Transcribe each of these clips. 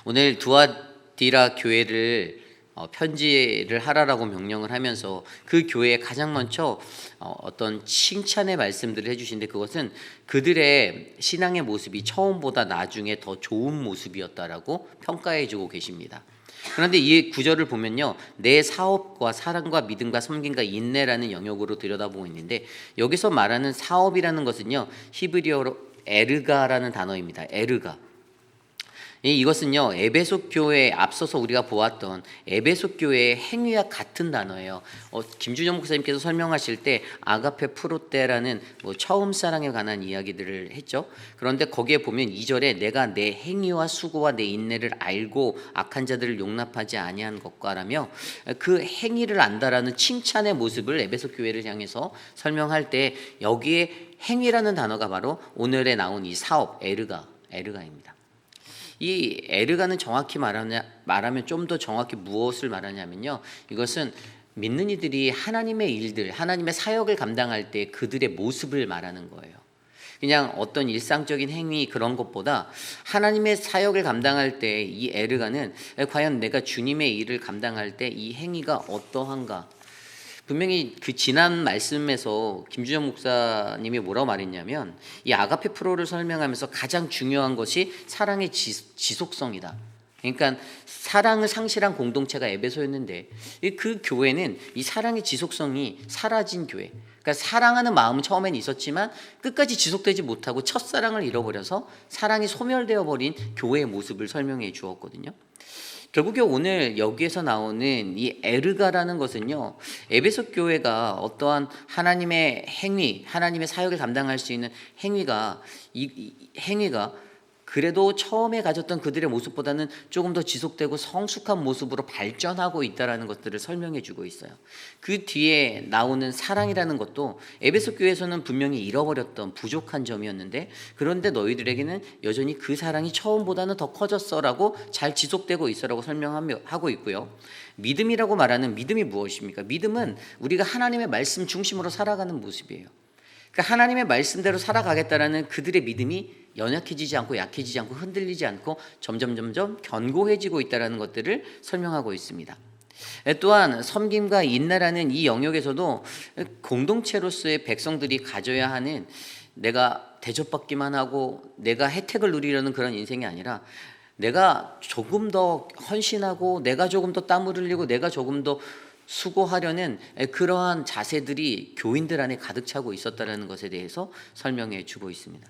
오늘 두아디라 교회를 편지를 하라라고 명령을 하면서 그 교회에 가장 먼저 어떤 칭찬의 말씀들을 해주시는데, 그것은 그들의 신앙의 모습이 처음보다 나중에 더 좋은 모습이었다라고 평가해주고 계십니다. 그런데 이 구절을 보면요, 내 사업과 사랑과 믿음과 섬김과 인내라는 영역으로 들여다보고 있는데, 여기서 말하는 사업이라는 것은요, 히브리어로 에르가라는 단어입니다. 에르가. 이것은요, 에베소 교회에 앞서서 우리가 보았던 에베소 교회의 행위와 같은 단어예요. 김준영 목사님께서 설명하실 때 아가페 프로테라는 처음 사랑에 관한 이야기들을 했죠. 그런데 거기에 보면 2절에 내가 내 행위와 수고와 내 인내를 알고 악한 자들을 용납하지 아니한 것과라며, 그 행위를 안다라는 칭찬의 모습을 에베소 교회를 향해서 설명할 때 여기에 행위라는 단어가 바로 오늘에 나온 이 사업 에르가입니다. 이 에르가는 정확히 말하면 좀 더 정확히 무엇을 말하냐면요, 이것은 믿는 이들이 하나님의 일들, 하나님의 사역을 감당할 때 그들의 모습을 말하는 거예요. 그냥 어떤 일상적인 행위 그런 것보다 하나님의 사역을 감당할 때 이 에르가는 과연 내가 주님의 일을 감당할 때 이 행위가 어떠한가. 분명히 그 지난 말씀에서 김주정 목사님이 뭐라고 말했냐면, 이 아가페 프로를 설명하면서 가장 중요한 것이 사랑의 지속성이다. 그러니까 사랑을 상실한 공동체가 에베소였는데, 그 교회는 이 사랑의 지속성이 사라진 교회. 그러니까 사랑하는 마음은 처음엔 있었지만 끝까지 지속되지 못하고 첫사랑을 잃어버려서 사랑이 소멸되어 버린 교회의 모습을 설명해 주었거든요. 결국에 오늘 여기에서 나오는 이 에르가라는 것은요, 에베소 교회가 어떠한 하나님의 행위, 하나님의 사역을 감당할 수 있는 행위가, 이 행위가 그래도 처음에 가졌던 그들의 모습보다는 조금 더 지속되고 성숙한 모습으로 발전하고 있다는 것들을 설명해 주고 있어요. 그 뒤에 나오는 사랑이라는 것도 에베소 교회에서는 분명히 잃어버렸던 부족한 점이었는데, 그런데 너희들에게는 여전히 그 사랑이 처음보다는 더 커졌어라고 잘 지속되고 있어라고 설명하고 있고요. 믿음이라고 말하는 믿음이 무엇입니까? 믿음은 우리가 하나님의 말씀 중심으로 살아가는 모습이에요. 그러니까 하나님의 말씀대로 살아가겠다라는 그들의 믿음이 연약해지지 않고 약해지지 않고 흔들리지 않고 점점 견고해지고 있다는 것들을 설명하고 있습니다. 또한 섬김과 인내라는 이 영역에서도 공동체로서의 백성들이 가져야 하는, 내가 대접받기만 하고 내가 혜택을 누리려는 그런 인생이 아니라, 내가 조금 더 헌신하고 내가 조금 더 땀을 흘리고 내가 조금 더 수고하려는 그러한 자세들이 교인들 안에 가득 차고 있었다는 것에 대해서 설명해 주고 있습니다.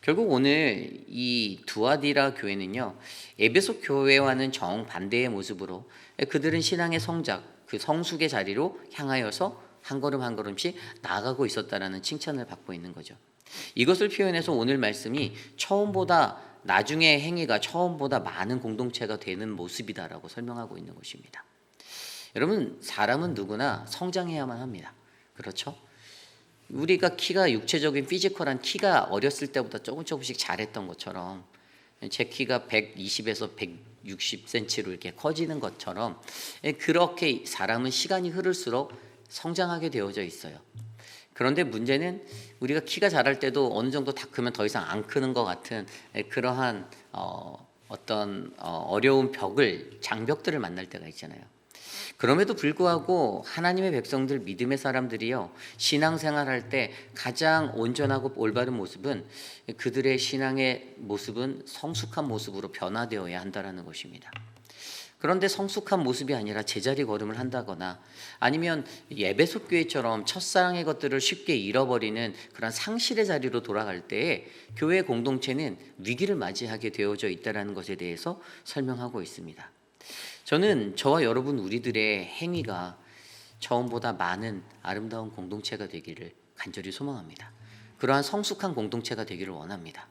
결국 오늘 이 두아디라 교회는요, 에베소 교회와는 정반대의 모습으로 그들은 신앙의 성장, 그 성숙의 자리로 향하여서 한 걸음 한 걸음씩 나아가고 있었다라는 칭찬을 받고 있는 거죠. 이것을 표현해서 오늘 말씀이 처음보다 나중의 행위가 처음보다 많은 공동체가 되는 모습이다라고 설명하고 있는 것입니다. 여러분, 사람은 누구나 성장해야만 합니다. 그렇죠? 우리가 키가 육체적인 피지컬한 키가 어렸을 때보다 조금씩 자랬던 것처럼, 제 키가 120에서 160cm로 이렇게 커지는 것처럼, 그렇게 사람은 시간이 흐를수록 성장하게 되어져 있어요. 그런데 문제는 우리가 키가 자랄 때도 어느 정도 다 크면 더 이상 안 크는 것 같은 그러한 어떤 어려운 장벽들을 만날 때가 있잖아요. 그럼에도 불구하고 하나님의 백성들, 믿음의 사람들이요, 신앙생활할 때 가장 온전하고 올바른 모습은, 그들의 신앙의 모습은 성숙한 모습으로 변화되어야 한다는 것입니다. 그런데 성숙한 모습이 아니라 제자리 걸음을 한다거나, 아니면 에베소 교회처럼 첫사랑의 것들을 쉽게 잃어버리는 그런 상실의 자리로 돌아갈 때에 교회 공동체는 위기를 맞이하게 되어져 있다는 것에 대해서 설명하고 있습니다. 저는 저와 여러분 우리들의 행위가 처음보다 많은 아름다운 공동체가 되기를 간절히 소망합니다. 그러한 성숙한 공동체가 되기를 원합니다.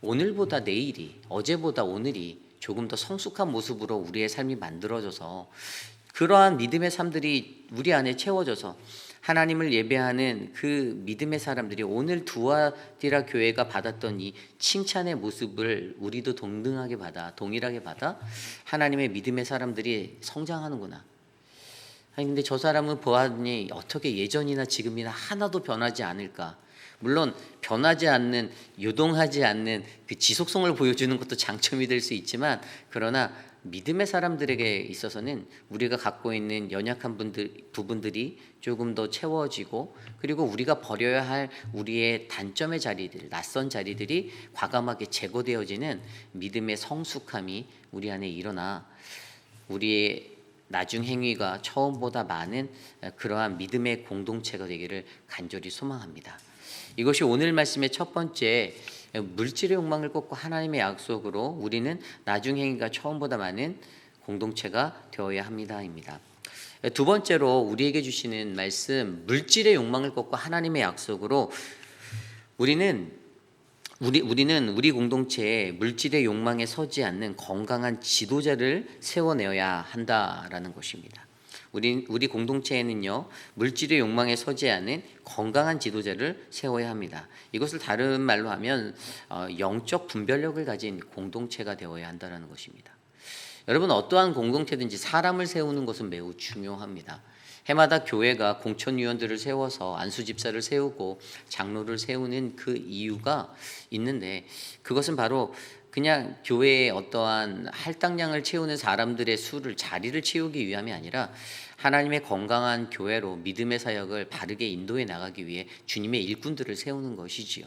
오늘보다 내일이, 어제보다 오늘이 조금 더 성숙한 모습으로 우리의 삶이 만들어져서, 그러한 믿음의 삶들이 우리 안에 채워져서 하나님을 예배하는 그 믿음의 사람들이 오늘 두아디라 교회가 받았던 이 칭찬의 모습을 우리도 동일하게 받아 하나님의 믿음의 사람들이 성장하는구나. 아니 근데 저 사람은 보았니 어떻게 예전이나 지금이나 하나도 변하지 않을까? 물론 변하지 않는, 유동하지 않는 그 지속성을 보여주는 것도 장점이 될 수 있지만, 그러나 믿음의 사람들에게 있어서는 우리가 갖고 있는 연약한 부분들이 조금 더 채워지고, 그리고 우리가 버려야 할 우리의 단점의 자리들, 낯선 자리들이 과감하게 제거되어지는 믿음의 성숙함이 우리 안에 일어나 우리의 나중 행위가 처음보다 많은 그러한 믿음의 공동체가 되기를 간절히 소망합니다. 이것이 오늘 말씀의 첫 번째, 물질의 욕망을 꺾고 하나님의 약속으로 우리는 나중 행위가 처음보다 많은 공동체가 되어야 합니다입니다. 두 번째로 우리에게 주시는 말씀, 물질의 욕망을 꺾고 하나님의 약속으로 우리는 우리 공동체에 물질의 욕망에 서지 않는 건강한 지도자를 세워내어야 한다라는 것입니다. 우리 공동체에는요, 물질의 욕망에 서지 않는 건강한 지도자를 세워야 합니다. 이것을 다른 말로 하면 영적 분별력을 가진 공동체가 되어야 한다는 것입니다. 여러분, 어떠한 공동체든지 사람을 세우는 것은 매우 중요합니다. 해마다 교회가 공천위원들을 세워서 안수집사를 세우고 장로를 세우는 그 이유가 있는데, 그것은 바로 그냥 교회의 어떠한 할당량을 채우는 사람들의 자리를 채우기 위함이 아니라 하나님의 건강한 교회로 믿음의 사역을 바르게 인도해 나가기 위해 주님의 일꾼들을 세우는 것이지요.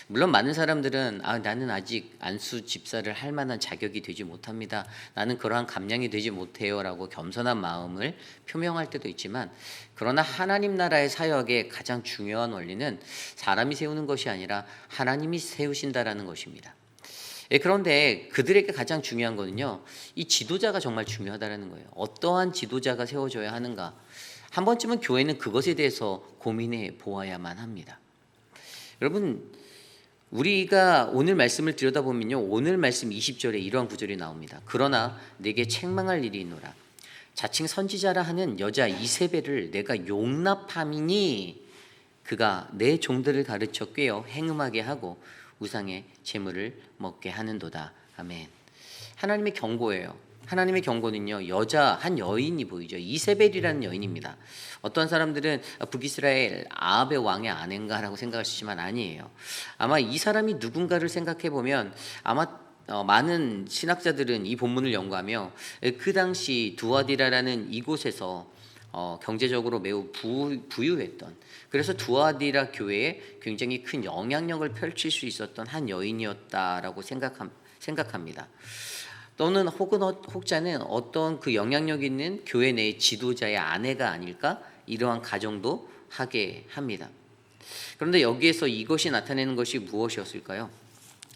물론 많은 사람들은 나는 아직 안수 집사를 할 만한 자격이 되지 못합니다, 나는 그러한 감량이 되지 못해요 라고 겸손한 마음을 표명할 때도 있지만, 그러나 하나님 나라의 사역의 가장 중요한 원리는 사람이 세우는 것이 아니라 하나님이 세우신다라는 것입니다. 그런데 그들에게 가장 중요한 거는요, 이 지도자가 정말 중요하다는 거예요. 어떠한 지도자가 세워져야 하는가, 한 번쯤은 교회는 그것에 대해서 고민해 보아야만 합니다. 여러분, 우리가 오늘 말씀을 들여다보면요, 오늘 말씀 20절에 이러한 구절이 나옵니다. 그러나 내게 책망할 일이 있노라. 자칭 선지자라 하는 여자 이세벨을 내가 용납함이니 그가 내 종들을 가르쳐 꿰어 행음하게 하고 우상의 재물을 먹게 하는도다. 아멘. 하나님의 경고예요. 하나님의 경고는요, 한 여인이 보이죠. 이세벨이라는 여인입니다. 어떤 사람들은 북이스라엘 아합의 왕의 아내인가라고 생각하시지만 아니에요. 아마 이 사람이 누군가를 생각해 보면 아마 많은 신학자들은 이 본문을 연구하며 그 당시 두아디라라는 이곳에서 경제적으로 매우 부유했던, 그래서 두아디라 교회에 굉장히 큰 영향력을 펼칠 수 있었던 한 여인이었다라고 생각합니다. 또는 혹자는 어떤 그 영향력 있는 교회 내의 지도자의 아내가 아닐까, 이러한 가정도 하게 합니다. 그런데 여기에서 이것이 나타내는 것이 무엇이었을까요?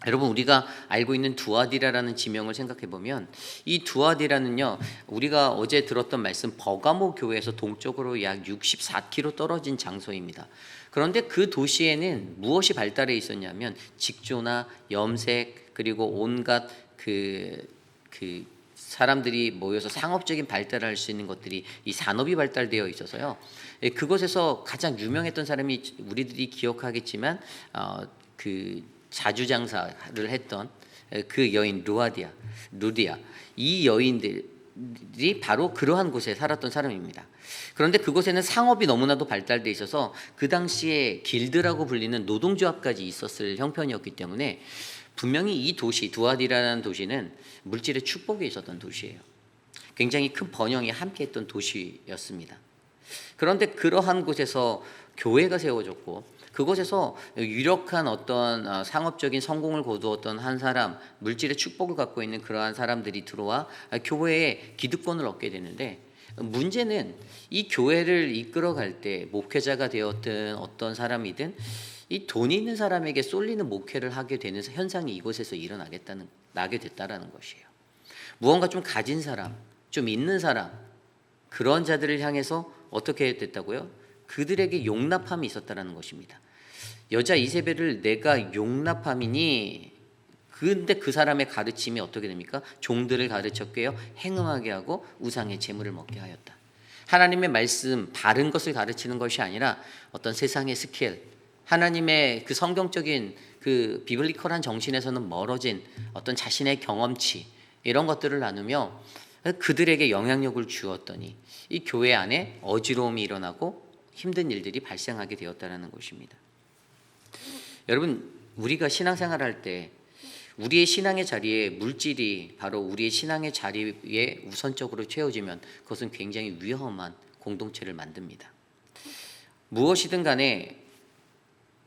여러분, 우리가 알고 있는 두아디라라는 지명을 생각해 보면, 이 두아디라는요, 우리가 어제 들었던 말씀 버가모 교회에서 동쪽으로 약 64km 떨어진 장소입니다. 그런데 그 도시에는 무엇이 발달해 있었냐면 직조나 염색, 그리고 온갖 그 사람들이 모여서 상업적인 발달을 할 수 있는 것들이, 이 산업이 발달되어 있어서요, 그곳에서 가장 유명했던 사람이 우리들이 기억하겠지만 그 자주장사를 했던 그 여인 루디아, 이 여인들이 바로 그러한 곳에 살았던 사람입니다. 그런데 그곳에는 상업이 너무나도 발달돼 있어서 그 당시에 길드라고 불리는 노동조합까지 있었을 형편이었기 때문에 분명히 이 도시, 두아디라는 도시는 물질의 축복이 있었던 도시예요. 굉장히 큰 번영이 함께했던 도시였습니다. 그런데 그러한 곳에서 교회가 세워졌고, 그곳에서 유력한 어떤 상업적인 성공을 거두었던 한 사람, 물질의 축복을 갖고 있는 그러한 사람들이 들어와 교회에 기득권을 얻게 되는데, 문제는 이 교회를 이끌어갈 때 목회자가 되었든 어떤 사람이든 이 돈이 있는 사람에게 쏠리는 목회를 하게 되는 현상이 이곳에서 나게 됐다라는 것이에요. 무언가 좀 가진 사람, 좀 있는 사람, 그런 자들을 향해서 어떻게 됐다고요? 그들에게 용납함이 있었다라는 것입니다. 여자 이세벨을 내가 용납함이니, 근데 그 사람의 가르침이 어떻게 됩니까? 종들을 가르쳐 꿰어 행음하게 하고 우상의 재물을 먹게 하였다. 하나님의 말씀, 바른 것을 가르치는 것이 아니라 어떤 세상의 스킬, 하나님의 그 성경적인 그 비블리컬한 정신에서는 멀어진 어떤 자신의 경험치, 이런 것들을 나누며 그들에게 영향력을 주었더니 이 교회 안에 어지러움이 일어나고 힘든 일들이 발생하게 되었다는 것입니다. 여러분, 우리가 신앙생활할 때 우리의 신앙의 자리에 물질이 바로 우리의 신앙의 자리에 우선적으로 채워지면 그것은 굉장히 위험한 공동체를 만듭니다. 무엇이든 간에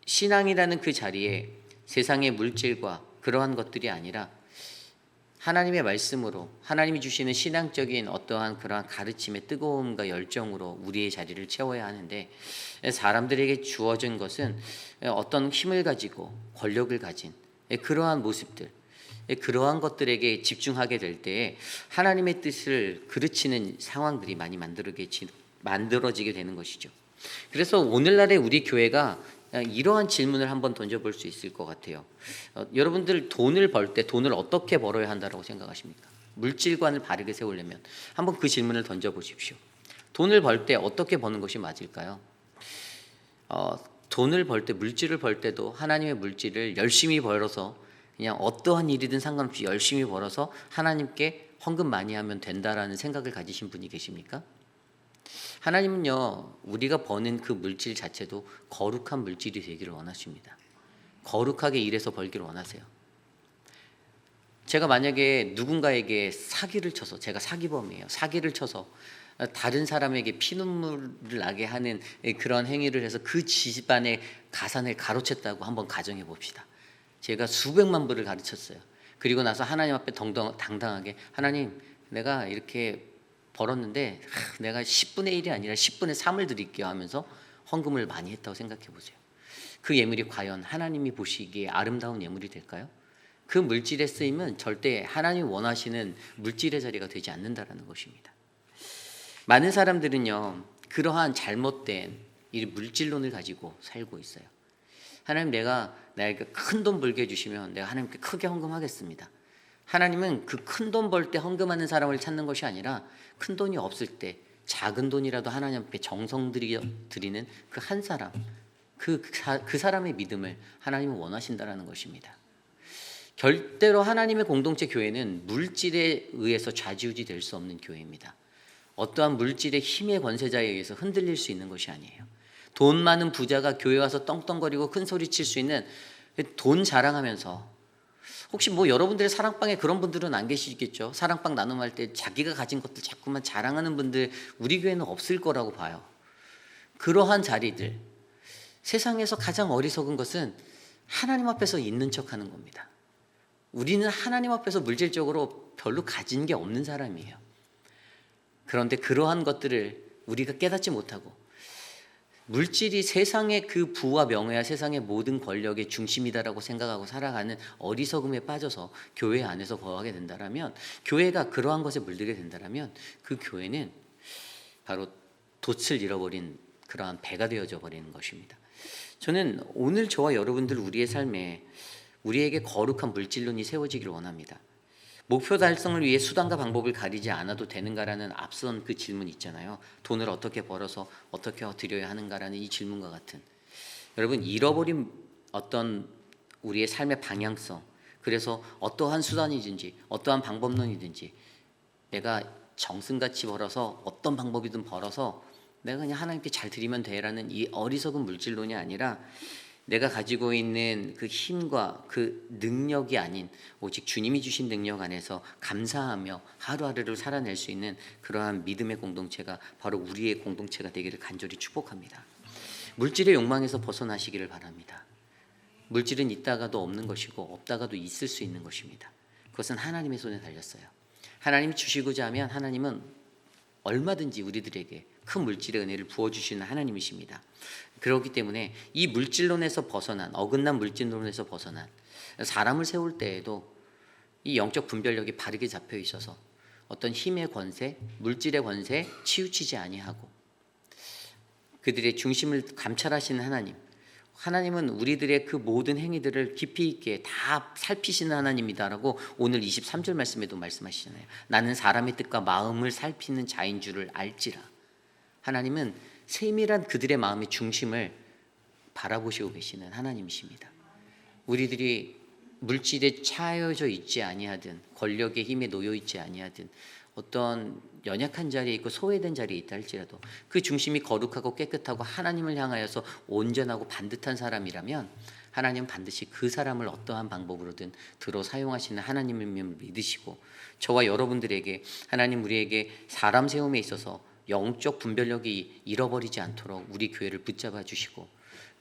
신앙이라는 그 자리에 세상의 물질과 그러한 것들이 아니라 하나님의 말씀으로, 하나님이 주시는 신앙적인 어떠한 그러한 가르침의 뜨거움과 열정으로 우리의 자리를 채워야 하는데, 사람들에게 주어진 것은 어떤 힘을 가지고 권력을 가진 그러한 모습들, 그러한 것들에게 집중하게 될 때에 하나님의 뜻을 그르치는 상황들이 많이 만들어지게 되는 것이죠. 그래서 오늘날의 우리 교회가 이러한 질문을 한번 던져볼 수 있을 것 같아요. 여러분들 돈을 벌 때 돈을 어떻게 벌어야 한다고 생각하십니까? 물질관을 바르게 세우려면 한번 그 질문을 던져보십시오. 돈을 벌 때 어떻게 버는 것이 맞을까요? 돈을 벌 때, 물질을 벌 때도 하나님의 물질을 열심히 벌어서 그냥 어떠한 일이든 상관없이 열심히 벌어서 하나님께 헌금 많이 하면 된다라는 생각을 가지신 분이 계십니까? 하나님은요, 우리가 버는 그 물질 자체도 거룩한 물질이 되기를 원하십니다. 거룩하게 일해서 벌기를 원하세요. 제가 만약에 누군가에게 사기를 쳐서, 제가 사기범이에요. 사기를 쳐서 다른 사람에게 피눈물을 나게 하는 그런 행위를 해서 그 집안의 가산을 가로챘다고 한번 가정해 봅시다. 제가 수백만 불을 가르쳤어요. 그리고 나서 하나님 앞에 당당하게, 하나님, 내가 이렇게 벌었는데 내가 10분의 1이 아니라 10분의 3을 드릴게요 하면서 헌금을 많이 했다고 생각해 보세요. 그 예물이 과연 하나님이 보시기에 아름다운 예물이 될까요? 그 물질의 쓰임은 절대 하나님이 원하시는 물질의 자리가 되지 않는다라는 것입니다. 많은 사람들은요, 그러한 잘못된 이 물질론을 가지고 살고 있어요. 하나님, 나에게 큰 돈 벌게 해주시면 내가 하나님께 크게 헌금하겠습니다. 하나님은 그 큰 돈 벌 때 헌금하는 사람을 찾는 것이 아니라 큰 돈이 없을 때 작은 돈이라도 하나님 앞에 정성 드리는 그 한 사람, 그 사람의 믿음을 하나님은 원하신다라는 것입니다. 절대로 하나님의 공동체 교회는 물질에 의해서 좌지우지 될 수 없는 교회입니다. 어떠한 물질의 힘의 권세자에 의해서 흔들릴 수 있는 것이 아니에요. 돈 많은 부자가 교회 와서 떵떵거리고 큰 소리 칠 수 있는, 돈 자랑하면서, 혹시 여러분들의 사랑방에 그런 분들은 안 계시겠죠? 사랑방 나눔할 때 자기가 가진 것들 자꾸만 자랑하는 분들 우리 교회는 없을 거라고 봐요. 그러한 자리들, 세상에서 가장 어리석은 것은 하나님 앞에서 있는 척하는 겁니다. 우리는 하나님 앞에서 물질적으로 별로 가진 게 없는 사람이에요. 그런데 그러한 것들을 우리가 깨닫지 못하고 물질이 세상의 그 부와 명예와 세상의 모든 권력의 중심이다라고 생각하고 살아가는 어리석음에 빠져서 교회 안에서 거하게 된다라면, 교회가 그러한 것에 물들게 된다라면 그 교회는 바로 돛을 잃어버린 그러한 배가 되어져 버리는 것입니다. 저는 오늘 저와 여러분들 우리의 삶에 우리에게 거룩한 물질론이 세워지기를 원합니다. 목표 달성을 위해 수단과 방법을 가리지 않아도 되는가라는 앞선 그 질문 있잖아요. 돈을 어떻게 벌어서 어떻게 드려야 하는가라는 이 질문과 같은, 여러분, 잃어버린 어떤 우리의 삶의 방향성, 그래서 어떠한 수단이든지 어떠한 방법론이든지 내가 정승같이 벌어서 어떤 방법이든 벌어서 내가 그냥 하나님께 잘 드리면 돼라는 이 어리석은 물질론이 아니라 내가 가지고 있는 그 힘과 그 능력이 아닌 오직 주님이 주신 능력 안에서 감사하며 하루하루를 살아낼 수 있는 그러한 믿음의 공동체가 바로 우리의 공동체가 되기를 간절히 축복합니다. 물질의 욕망에서 벗어나시기를 바랍니다. 물질은 있다가도 없는 것이고 없다가도 있을 수 있는 것입니다. 그것은 하나님의 손에 달렸어요. 하나님이 주시고자 하면 하나님은 얼마든지 우리들에게 큰 물질의 은혜를 부어주시는 하나님이십니다. 그렇기 때문에 이 물질론에서 벗어난, 어긋난 물질론에서 벗어난, 사람을 세울 때에도 이 영적 분별력이 바르게 잡혀 있어서 어떤 힘의 권세, 물질의 권세에 치우치지 아니하고 그들의 중심을 감찰하시는 하나님, 하나님은 우리들의 그 모든 행위들을 깊이 있게 다 살피시는 하나님이다라고 오늘 23절 말씀에도 말씀하시잖아요. 나는 사람의 뜻과 마음을 살피는 자인 줄을 알지라. 하나님은 세밀한 그들의 마음의 중심을 바라보시고 계시는 하나님이십니다. 우리들이 물질에 차여져 있지 아니하든 권력의 힘에 놓여 있지 아니하든 어떤 연약한 자리에 있고 소외된 자리에 있다 할지라도 그 중심이 거룩하고 깨끗하고 하나님을 향하여서 온전하고 반듯한 사람이라면 하나님은 반드시 그 사람을 어떠한 방법으로든 들어 사용하시는 하나님을 믿으시고, 저와 여러분들에게 하나님 우리에게 사람 세움에 있어서 영적 분별력이 잃어버리지 않도록 우리 교회를 붙잡아 주시고,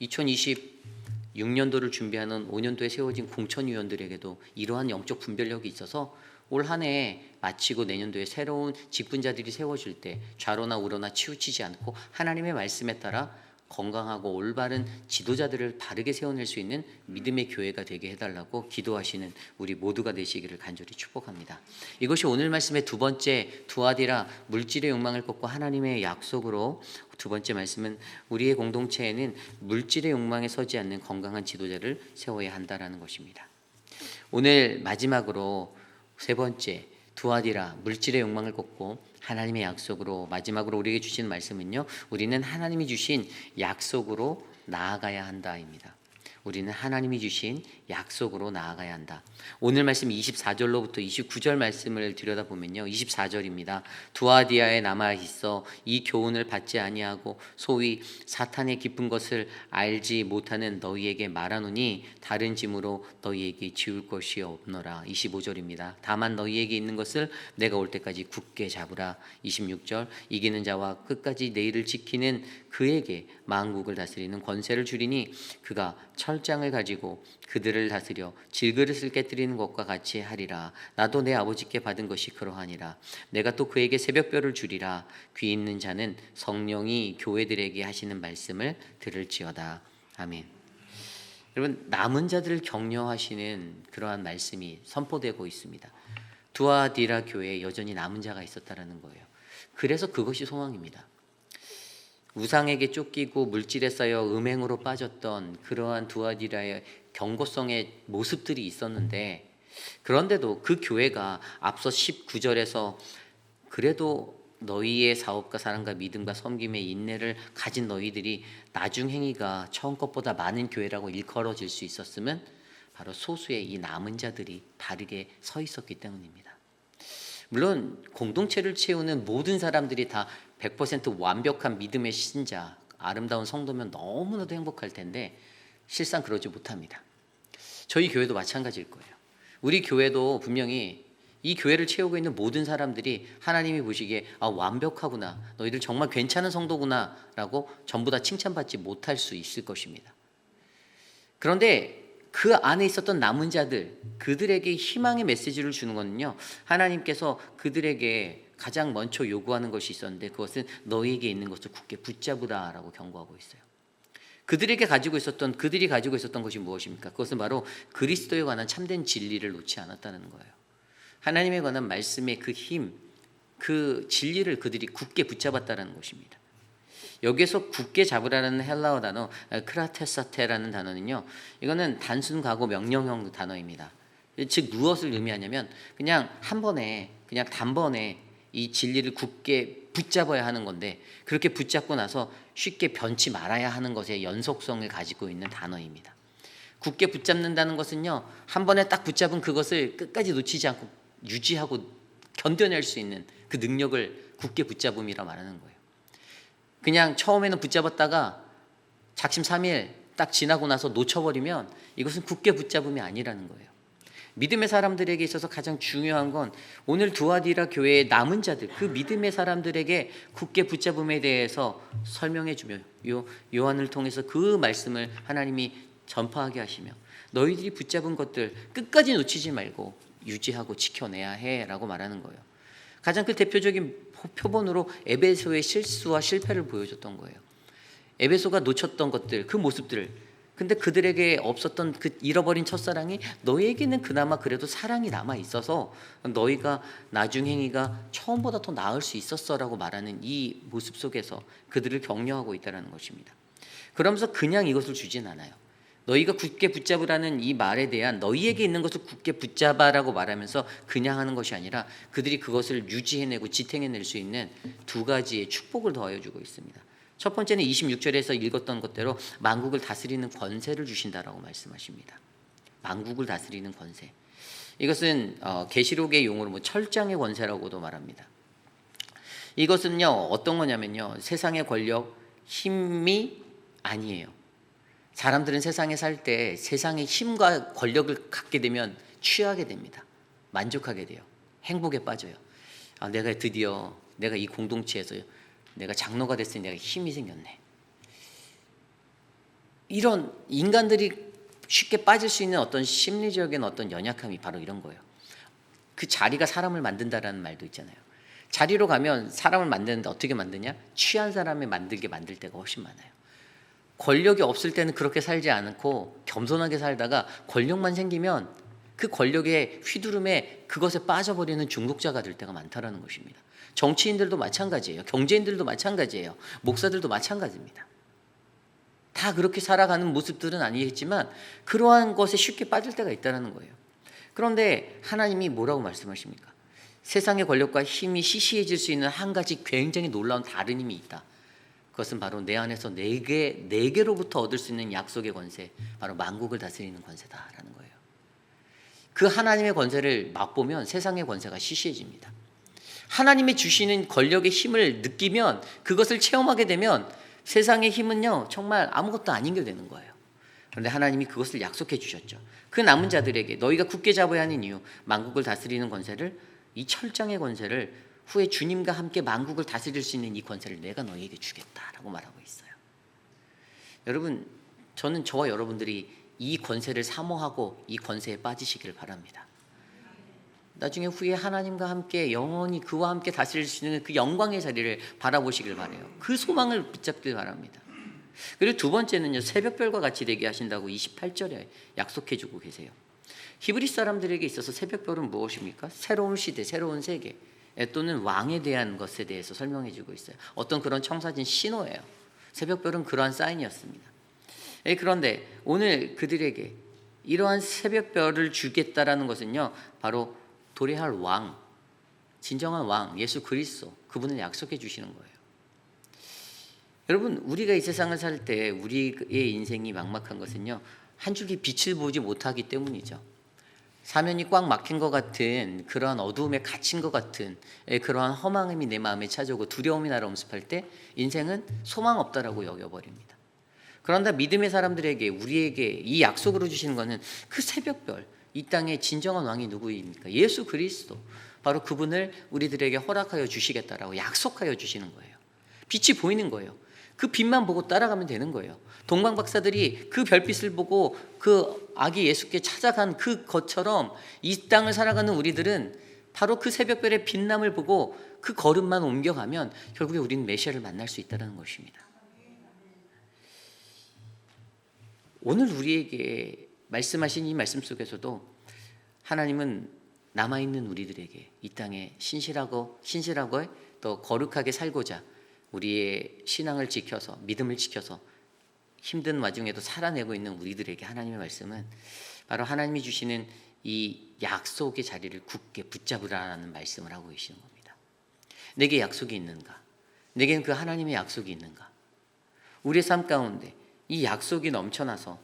2026년도를 준비하는 5년도에 세워진 공천위원들에게도 이러한 영적 분별력이 있어서 올 한 해 마치고 내년도에 새로운 직분자들이 세워질 때 좌로나 우로나 치우치지 않고 하나님의 말씀에 따라 건강하고 올바른 지도자들을 바르게 세워낼 수 있는 믿음의 교회가 되게 해달라고 기도하시는 우리 모두가 되시기를 간절히 축복합니다. 이것이 오늘 말씀의 두 번째, 두아디라 물질의 욕망을 꺾고 하나님의 약속으로, 두 번째 말씀은 우리의 공동체에는 물질의 욕망에 서지 않는 건강한 지도자를 세워야 한다라는 것입니다. 오늘 마지막으로 세 번째, 두아디라 물질의 욕망을 꺾고 하나님의 약속으로, 마지막으로 우리에게 주신 말씀은요, 우리는 하나님이 주신 약속으로 나아가야 한다입니다. 우리는 하나님이 주신 약속으로 나아가야 한다. 오늘 말씀 24절로부터 29절 말씀을 들여다보면요, 24절입니다. 두아디아에 남아 있어 이 교훈을 받지 아니하고 소위 사탄의 깊은 것을 알지 못하는 너희에게 말하노니 다른 짐으로 너희에게 지울 것이 없노라. 25절입니다. 다만 너희에게 있는 것을 내가 올 때까지 굳게 잡으라. 26절, 이기는 자와 끝까지 내일을 지키는 그에게 만국을 다스리는 권세를 주리니 그가 철장을 가지고 그들을 다스려 질그릇을 깨뜨리는 것과 같이 하리라. 나도 내 아버지께 받은 것이 그러하니라. 내가 또 그에게 새벽별을 주리라. 귀 있는 자는 성령이 교회들에게 하시는 말씀을 들을지어다. 아멘. 여러분, 남은 자들을 격려하시는 그러한 말씀이 선포되고 있습니다. 두아디라 교회에 여전히 남은 자가 있었다라는 거예요. 그래서 그것이 소망입니다. 우상에게 쫓기고 물질에 쌓여 음행으로 빠졌던 그러한 두아디라의 경고성의 모습들이 있었는데, 그런데도 그 교회가 앞서 19절에서 그래도 너희의 사업과 사랑과 믿음과 섬김의 인내를 가진 너희들이 나중 행위가 처음 것보다 많은 교회라고 일컬어질 수 있었으면 바로 소수의 이 남은 자들이 바르게 서 있었기 때문입니다. 물론 공동체를 채우는 모든 사람들이 다 100% 완벽한 믿음의 신자, 아름다운 성도면 너무나도 행복할 텐데 실상 그러지 못합니다. 저희 교회도 마찬가지일 거예요. 우리 교회도 분명히 이 교회를 채우고 있는 모든 사람들이 하나님이 보시기에 완벽하구나, 너희들 정말 괜찮은 성도구나 라고 전부 다 칭찬받지 못할 수 있을 것입니다. 그런데 그 안에 있었던 남은 자들, 그들에게 희망의 메시지를 주는 것은요, 하나님께서 그들에게 가장 먼저 요구하는 것이 있었는데 그것은 너희에게 있는 것을 굳게 붙잡으라라고 경고하고 있어요. 그들이 가지고 있었던 것이 무엇입니까? 그것은 바로 그리스도에 관한 참된 진리를 놓지 않았다는 거예요. 하나님에 관한 말씀의 그 힘, 그 진리를 그들이 굳게 붙잡았다는 것입니다. 여기에서 굳게 잡으라는 헬라어 단어 크라테사테라는 단어는요, 이거는 단순 과거 명령형 단어입니다. 즉 무엇을 의미하냐면 그냥 한 번에, 그냥 단번에 이 진리를 굳게 붙잡아야 하는 건데, 그렇게 붙잡고 나서 쉽게 변치 말아야 하는 것의 연속성을 가지고 있는 단어입니다. 굳게 붙잡는다는 것은요, 한 번에 딱 붙잡은 그것을 끝까지 놓치지 않고 유지하고 견뎌낼 수 있는 그 능력을 굳게 붙잡음이라 말하는 거예요. 그냥 처음에는 붙잡았다가 작심삼일 딱 지나고 나서 놓쳐버리면 이것은 굳게 붙잡음이 아니라는 거예요. 믿음의 사람들에게 있어서 가장 중요한 건 오늘 두아디라 교회의 남은 자들, 그 믿음의 사람들에게 굳게 붙잡음에 대해서 설명해 주며 요한을 통해서 그 말씀을 하나님이 전파하게 하시며, 너희들이 붙잡은 것들 끝까지 놓치지 말고 유지하고 지켜내야 해라고 말하는 거예요. 가장 그 대표적인 표본으로 에베소의 실수와 실패를 보여줬던 거예요. 에베소가 놓쳤던 것들, 그 모습들, 근데 그들에게 없었던 그 잃어버린 첫사랑이 너희에게는 그나마 그래도 사랑이 남아 있어서 너희가 나중 행위가 처음보다 더 나을 수 있었어라고 말하는 이 모습 속에서 그들을 격려하고 있다는 것입니다. 그러면서 그냥 이것을 주진 않아요. 너희가 굳게 붙잡으라는 이 말에 대한 너희에게 있는 것을 굳게 붙잡아라고 말하면서 그냥 하는 것이 아니라 그들이 그것을 유지해내고 지탱해낼 수 있는 두 가지의 축복을 더하여주고 있습니다. 첫 번째는 26절에서 읽었던 것대로 만국을 다스리는 권세를 주신다라고 말씀하십니다. 만국을 다스리는 권세. 이것은 계시록의 용어로 철장의 권세라고도 말합니다. 이것은요, 어떤 거냐면요, 세상의 권력, 힘이 아니에요. 사람들은 세상에 살 때 세상의 힘과 권력을 갖게 되면 취하게 됩니다. 만족하게 돼요. 행복에 빠져요. 내가 드디어 내가 이 공동체에서 내가 장로가 됐으니 내가 힘이 생겼네. 이런 인간들이 쉽게 빠질 수 있는 어떤 심리적인 어떤 연약함이 바로 이런 거예요. 그 자리가 사람을 만든다라는 말도 있잖아요. 자리로 가면 사람을 만드는데 어떻게 만드냐? 취한 사람을 만들 때가 훨씬 많아요. 권력이 없을 때는 그렇게 살지 않고 겸손하게 살다가 권력만 생기면 그 권력의 휘두름에 그것에 빠져버리는 중독자가 될 때가 많다라는 것입니다. 정치인들도 마찬가지예요. 경제인들도 마찬가지예요. 목사들도 마찬가지입니다. 다 그렇게 살아가는 모습들은 아니겠지만 그러한 것에 쉽게 빠질 때가 있다는 거예요. 그런데 하나님이 뭐라고 말씀하십니까? 세상의 권력과 힘이 시시해질 수 있는 한 가지 굉장히 놀라운 다른 힘이 있다. 그것은 바로 내 안에서 내게로부터 얻을 수 있는 약속의 권세, 바로 만국을 다스리는 권세다라는 거예요. 그 하나님의 권세를 맛보면 세상의 권세가 시시해집니다. 하나님이 주시는 권력의 힘을 느끼면, 그것을 체험하게 되면 세상의 힘은요 정말 아무것도 아닌 게 되는 거예요. 그런데 하나님이 그것을 약속해 주셨죠. 그 남은 자들에게 너희가 굳게 잡아야 하는 이유, 만국을 다스리는 권세를, 이 철장의 권세를, 후에 주님과 함께 만국을 다스릴 수 있는 이 권세를 내가 너희에게 주겠다라고 말하고 있어요. 여러분, 저는 저와 여러분들이 이 권세를 사모하고 이 권세에 빠지시기를 바랍니다. 나중에 후에 하나님과 함께 영원히 그와 함께 다스릴 수 있는 그 영광의 자리를 바라보시길 바라요. 그 소망을 붙잡길 바랍니다. 그리고 두 번째는요, 새벽별과 같이 되게 하신다고 28절에 약속해주고 계세요. 히브리 사람들에게 있어서 새벽별은 무엇입니까? 새로운 시대, 새로운 세계 또는 왕에 대한 것에 대해서 설명해주고 있어요. 어떤 그런 청사진 신호예요. 새벽별은 그러한 사인이었습니다. 그런데 오늘 그들에게 이러한 새벽별을 주겠다라는 것은요, 바로 도래할 왕, 진정한 왕 예수 그리스도, 그분을 약속해 주시는 거예요. 여러분, 우리가 이 세상을 살 때 우리의 인생이 막막한 것은요, 한 줄기 빛을 보지 못하기 때문이죠. 사면이 꽉 막힌 것 같은, 그러한 어두움에 갇힌 것 같은 그러한 허망함이 내 마음에 찾아오고 두려움이 나를 엄습할 때 인생은 소망 없다라고 여겨버립니다. 그런데 믿음의 사람들에게, 우리에게 이 약속으로 주시는 것은 그 새벽별, 이 땅의 진정한 왕이 누구입니까? 예수 그리스도, 바로 그분을 우리들에게 허락하여 주시겠다라고 약속하여 주시는 거예요. 빛이 보이는 거예요. 그 빛만 보고 따라가면 되는 거예요. 동방 박사들이 그 별빛을 보고 그 아기 예수께 찾아간 그 것처럼 이 땅을 살아가는 우리들은 바로 그 새벽별의 빛남을 보고 그 걸음만 옮겨가면 결국에 우리는 메시아를 만날 수 있다는 것입니다. 오늘 우리에게 말씀하신 이 말씀 속에서도 하나님은 남아있는 우리들에게 이 땅에 신실하고 또 거룩하게 살고자 우리의 신앙을 지켜서, 믿음을 지켜서 힘든 와중에도 살아내고 있는 우리들에게 하나님의 말씀은 바로 하나님이 주시는 이 약속의 자리를 굳게 붙잡으라는 말씀을 하고 계시는 겁니다. 내게 약속이 있는가? 내게는 그 하나님의 약속이 있는가? 우리의 삶 가운데 이 약속이 넘쳐나서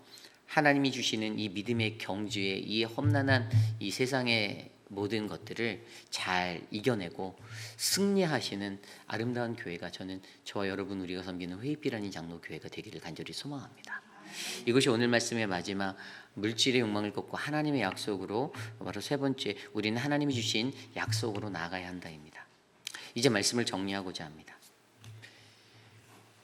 하나님이 주시는 이 믿음의 경주에, 이 험난한 이 세상의 모든 것들을 잘 이겨내고 승리하시는 아름다운 교회가, 저는 저와 여러분 우리가 섬기는 회입비라는 장로 교회가 되기를 간절히 소망합니다. 이것이 오늘 말씀의 마지막, 물질의 욕망을 꺾고 하나님의 약속으로, 바로 세 번째, 우리는 하나님이 주신 약속으로 나아가야 한다입니다. 이제 말씀을 정리하고자 합니다.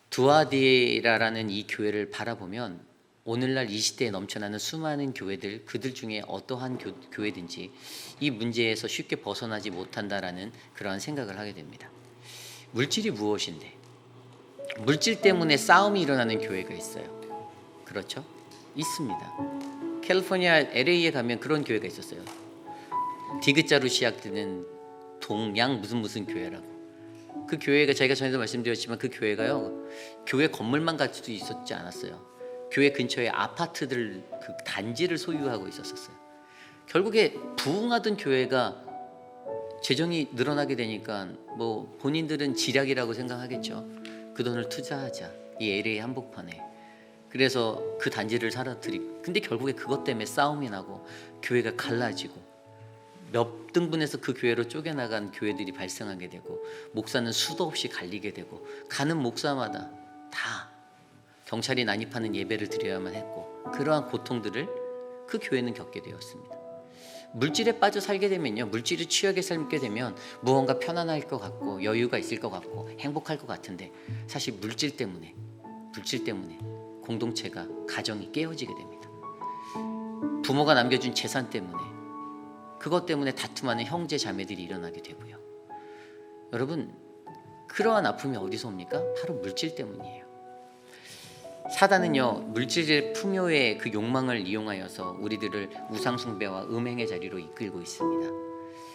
두아디라라는 이 교회를 바라보면 오늘날 이 시대에 넘쳐나는 수많은 교회들, 그들 중에 어떠한 교회든지 이 문제에서 쉽게 벗어나지 못한다라는 그러한 생각을 하게 됩니다. 물질이 무엇인데? 물질 때문에 싸움이 일어나는 교회가 있어요. 그렇죠? 있습니다. 캘리포니아 LA에 가면 그런 교회가 있었어요. 디귿자로 시작되는 동양 무슨 교회라고. 그 교회가, 저희가 전에도 말씀드렸지만 그 교회가요, 교회 건물만 가지고 있었지 않았어요. 교회 근처에 아파트들, 그 단지를 소유하고 있었어요. 결국에 부흥하던 교회가 재정이 늘어나게 되니까 뭐 본인들은 지략이라고 생각하겠죠. 그 돈을 투자하자, 이 LA 한복판에. 그래서 그 단지를 사라뜨리고, 근데 결국에 그것 때문에 싸움이 나고 교회가 갈라지고 몇 등분해서 그 교회로 쪼개나간 교회들이 발생하게 되고, 목사는 수도 없이 갈리게 되고, 가는 목사마다 다 경찰이 난입하는 예배를 드려야만 했고, 그러한 고통들을 그 교회는 겪게 되었습니다. 물질에 빠져 살게 되면요, 물질에 취하게 살게 되면 무언가 편안할 것 같고 여유가 있을 것 같고 행복할 것 같은데, 사실 물질 때문에 공동체가, 가정이 깨어지게 됩니다. 부모가 남겨준 재산 때문에, 그것 때문에 다툼하는 형제 자매들이 일어나게 되고요. 여러분, 그러한 아픔이 어디서 옵니까? 바로 물질 때문이에요. 사단은요, 물질의 풍요의 그 욕망을 이용하여서 우리들을 우상숭배와 음행의 자리로 이끌고 있습니다.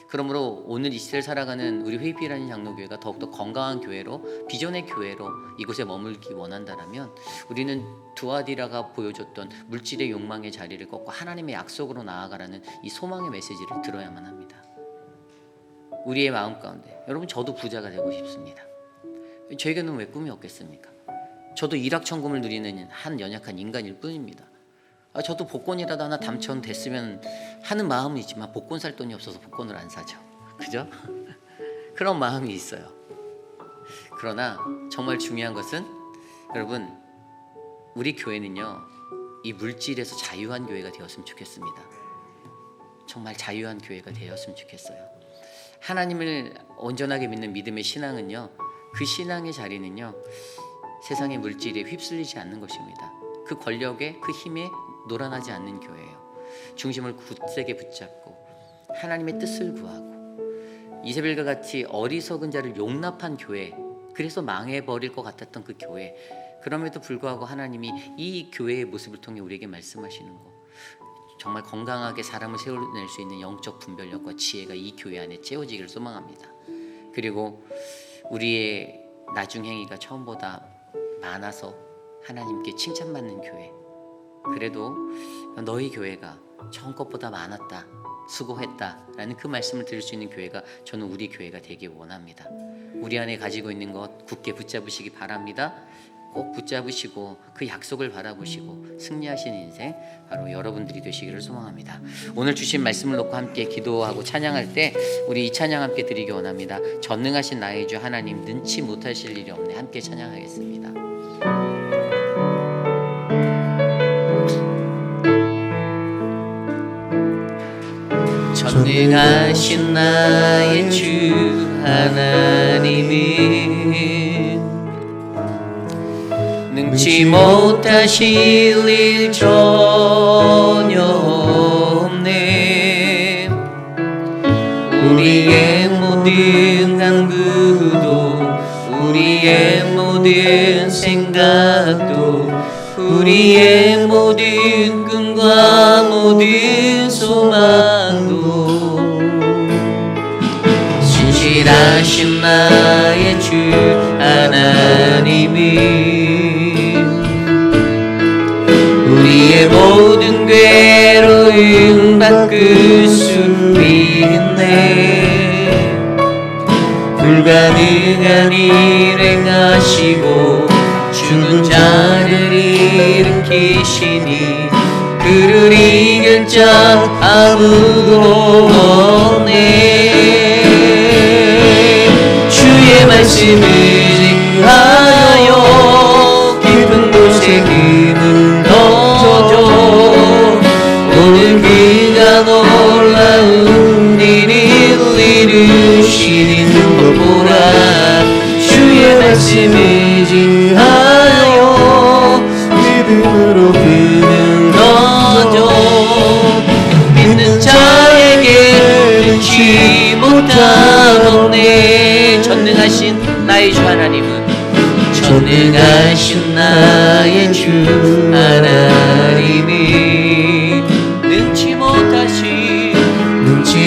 그러므로 오늘 이 시대를 살아가는 우리 회피라는 장로교회가 더욱더 건강한 교회로, 비전의 교회로 이곳에 머물기 원한다면, 우리는 두아디라가 보여줬던 물질의 욕망의 자리를 꺾고 하나님의 약속으로 나아가라는 이 소망의 메시지를 들어야만 합니다. 우리의 마음 가운데, 여러분, 저도 부자가 되고 싶습니다. 저에게는 왜 꿈이 없겠습니까? 저도 일확천금을 누리는 한 연약한 인간일 뿐입니다. 저도 복권이라도 하나 당첨됐으면 하는 마음은 있지만 복권 살 돈이 없어서 복권을 안 사죠. 그죠? 그런 마음이 있어요. 그러나 정말 중요한 것은, 여러분, 우리 교회는요, 이 물질에서 자유한 교회가 되었으면 좋겠습니다. 정말 자유한 교회가 되었으면 좋겠어요. 하나님을 온전하게 믿는 믿음의 신앙은요, 그 신앙의 자리는요, 세상의 물질에 휩쓸리지 않는 것입니다. 그 권력에, 그 힘에 놀아나지 않는 교회예요. 중심을 굳세게 붙잡고 하나님의 뜻을 구하고, 이세벨과 같이 어리석은 자를 용납한 교회, 그래서 망해버릴 것 같았던 그 교회, 그럼에도 불구하고 하나님이 이 교회의 모습을 통해 우리에게 말씀하시는 거, 정말 건강하게 사람을 세워낼 수 있는 영적 분별력과 지혜가 이 교회 안에 채워지기를 소망합니다. 그리고 우리의 나중행위가 처음보다 많아서 하나님께 칭찬받는 교회, 그래도 너희 교회가 처음 것보다 많았다, 수고했다 라는 그 말씀을 들을 수 있는 교회가, 저는 우리 교회가 되길 원합니다. 우리 안에 가지고 있는 것 굳게 붙잡으시기 바랍니다. 꼭 붙잡으시고 그 약속을 바라보시고 승리하시는 인생, 바로 여러분들이 되시기를 소망합니다. 오늘 주신 말씀을 놓고 함께 기도하고 찬양할 때 우리 이 찬양 함께 드리기 원합니다. 전능하신 나의 주 하나님, 능치 못하실 일이 없네. 함께 찬양하겠습니다. 전능하신 나의 주 하나님은 능치 못하실 일 전혀 없네. 우리의 모든 간구도, 우리의 모든 생각도, 우리의 모든 꿈과 모든 소망도 신실하신 나의 주 하나님이 우리의 모든 괴로움 바꿀 수 있네. 불가능한 일 행하시고 죽은 자를 일으키시니 그를 이길 자 아무도 없네. 주의 말씀을 증하여 깊은 곳에 금을 넣어줘. 오늘 그가 놀라운 일을 이루시는 것 보라. 주의 말씀을 증하여 믿음으로 금을 넣어줘. 믿는 자에게 능치 못함 없네. 전능하신 나의 주 하나님은, 전능하신 나의 주 하나님이 능치